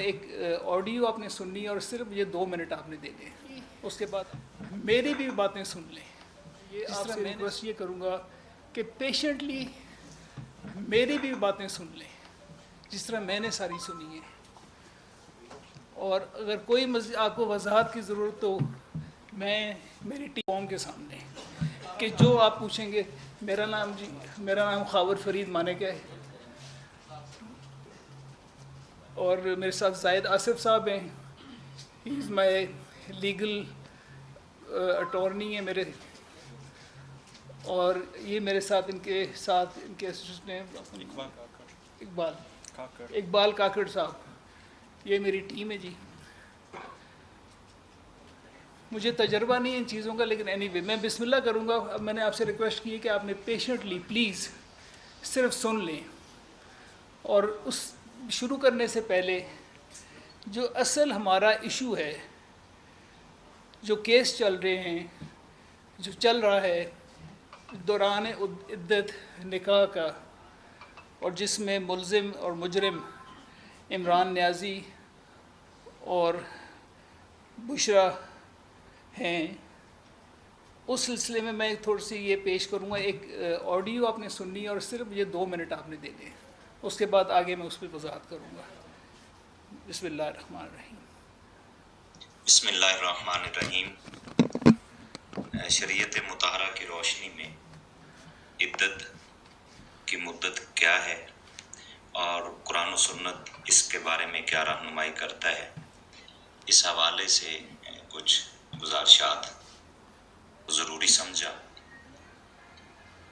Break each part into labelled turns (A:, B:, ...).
A: ایک آڈیو آپ نے سننی ہے اور صرف یہ 2 منٹ آپ نے دینے ہیں، اس کے بعد میری بھی باتیں سن لیں۔ یہ آپ سے ریکویسٹ یہ کروں گا کہ پیشنٹلی میری بھی باتیں سن لیں جس طرح میں نے ساری سنی ہے، اور اگر کوئی آپ کو وضاحت کی ضرورت ہو میں میری ٹیم کے سامنے کہ جو آپ پوچھیں گے۔ میرا نام خاور فرید مانک ہے، اور میرے ساتھ زاہد آصف صاحب ہیں، ہی از مائی لیگل اٹارنی ہے میرے، اور یہ میرے ساتھ ان کے اسسٹنٹ ہیں اقبال کاکڑ صاحب، یہ میری ٹیم ہے جی۔ مجھے تجربہ نہیں ہے ان چیزوں کا، لیکن اینی وے میں بسم اللہ کروں گا۔ اب میں نے آپ سے ریکویسٹ کی ہے کہ آپ نے پیشنٹلی پلیز صرف سن لیں، اور اس شروع کرنے سے پہلے جو اصل ہمارا ایشو ہے، جو کیس چل رہے ہیں، جو چل رہا ہے دوران عدت نکاح کا، اور جس میں ملزم اور مجرم عمران نیازی اور بشرا ہیں، اس سلسلے میں میں تھوڑی سی یہ پیش کروں گا۔ ایک آڈیو آپ نے سننی ہے اور صرف یہ 2 منٹ آپ نے دینے ہیں، اس کے بعد آگے میں اس پہ وضاحت کروں گا۔ بسم اللہ الرحمن الرحیم۔
B: بسم اللہ الرحمن الرحیم۔ شریعت مطہرہ کی روشنی میں عدت کی مدت کیا ہے اور قرآن و سنت اس کے بارے میں کیا رہنمائی کرتا ہے، اس حوالے سے کچھ گزارشات ضروری سمجھا۔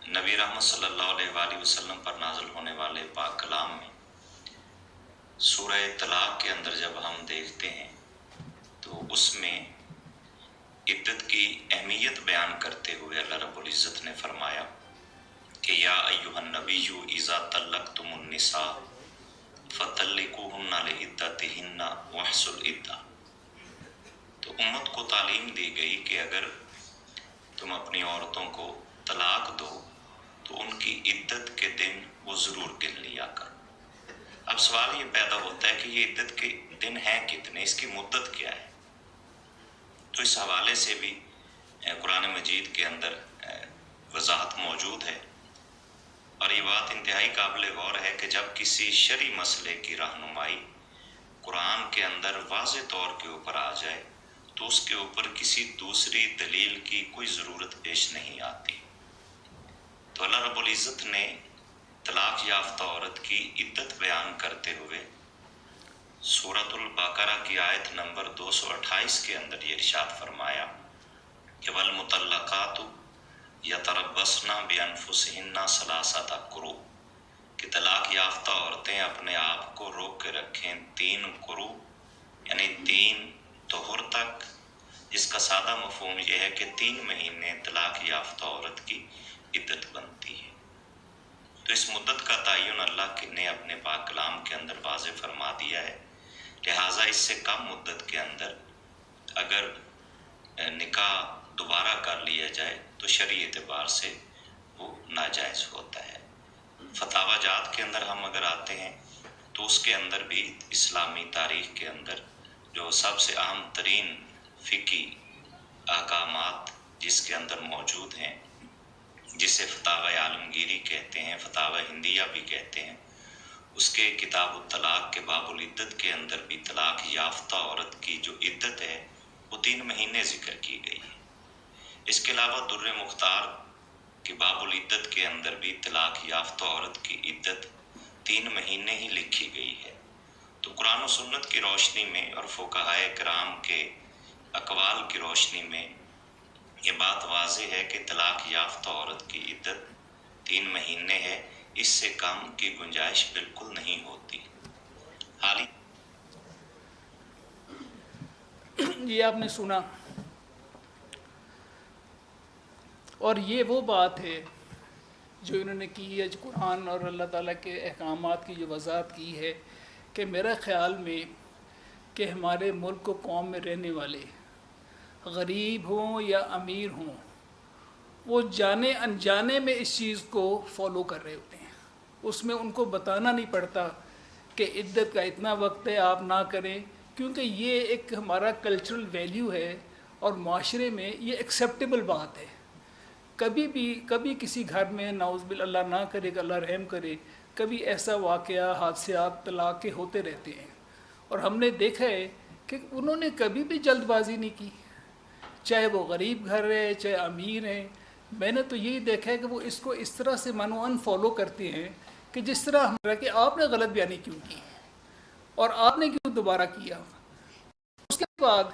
B: نبی رحمت صلی اللہ علیہ وآلہ وسلم پر نازل ہونے والے پاک کلام میں سورہ طلاق کے اندر جب ہم دیکھتے ہیں تو اس میں عدت کی اہمیت بیان کرتے ہوئے اللہ رب العزت نے فرمایا کہ یا ایھا النبی اذا طلقتم النساء فطلقوہن لعدتہن واحصوا العدۃ۔ تو امت کو تعلیم دی گئی کہ اگر تم اپنی عورتوں کو طلاق دو تو ان کی عدت کے دن وہ ضرور گن لیا کر۔ اب سوال یہ پیدا ہوتا ہے کہ یہ عدت کے دن ہیں کتنے، اس کی مدت کیا ہے؟ تو اس حوالے سے بھی قرآن مجید کے اندر وضاحت موجود ہے، اور یہ بات انتہائی قابل غور ہے کہ جب کسی شرعی مسئلے کی رہنمائی قرآن کے اندر واضح طور کے اوپر آ جائے تو اس کے اوپر کسی دوسری دلیل کی کوئی ضرورت پیش نہیں آتی۔ تو اللہ رب العزت نے طلاق یافتہ عورت کی عدت بیان کرتے ہوئے سورۃ البقرہ کی آیت نمبر 228 کے اندر یہ ارشاد فرمایا کہ والمطلقات یتربصن بانفسہن ثلاثۃ قروء، کہ طلاق یافتہ عورتیں اپنے آپ کو روک کے رکھیں 3 قروء یعنی 3 طہر تک، جس کا سادہ مفہوم یہ ہے کہ 3 مہینے طلاق یافتہ عورت کی عدت بنتی ہے۔ تو اس مدت کا تعین اللہ نے اپنے پاک کلام کے اندر واضح فرما دیا ہے، لہٰذا اس سے کم مدت کے اندر اگر نکاح دوبارہ کر لیا جائے تو شرعی اعتبار سے وہ ناجائز ہوتا ہے۔ فتاوی جات کے اندر ہم اگر آتے ہیں تو اس کے اندر بھی اسلامی تاریخ کے اندر جو سب سے اہم ترین فقہی احکامات جس کے اندر موجود ہیں، جسے فتاوی عالمگیری کہتے ہیں، فتاوی ہندیہ بھی کہتے ہیں، اس کے کتاب الطلاق کے باب العدت کے اندر بھی طلاق یافتہ عورت کی جو عدت ہے وہ 3 مہینے ذکر کی گئی ہے۔ اس کے علاوہ در مختار کے باب العدت کے اندر بھی طلاق یافتہ عورت کی عدت 3 مہینے ہی لکھی گئی ہے۔ تو قرآن و سنت کی روشنی میں اور فقہائے کرام کے اقوال کی روشنی میں یہ بات واضح ہے کہ طلاق یافتہ عورت کی عدت 3 مہینے ہے، اس سے کم کی گنجائش بالکل نہیں ہوتی۔ حالی
A: یہ آپ نے سنا، اور یہ وہ بات ہے جو انہوں نے کی ہے، جو قرآن اور اللہ تعالیٰ کے احکامات کی جو وضاحت کی ہے، کہ میرا خیال میں کہ ہمارے ملک و قوم میں رہنے والے غریب ہوں یا امیر ہوں، وہ جانے انجانے میں اس چیز کو فالو کر رہے ہوتے ہیں۔ اس میں ان کو بتانا نہیں پڑتا کہ عدت کا اتنا وقت ہے آپ نہ کریں، کیونکہ یہ ایک ہمارا کلچرل ویلیو ہے اور معاشرے میں یہ ایکسیپٹیبل بات ہے۔ کبھی کسی گھر میں نعوذ باللہ اللہ نہ کرے کہ اللہ رحم کرے، کبھی ایسا واقعہ حادثات طلاق کے ہوتے رہتے ہیں، اور ہم نے دیکھا ہے کہ انہوں نے کبھی بھی جلد بازی نہیں کی، چاہے وہ غریب گھر ہے چاہے امیر ہیں۔ میں نے تو یہی دیکھا ہے کہ وہ اس کو اس طرح سے ان فالو کرتے ہیں کہ جس طرح ہمارا کہ آپ نے غلط بیانی کیوں کی اور آپ نے کیوں دوبارہ کیا۔ اس کے بعد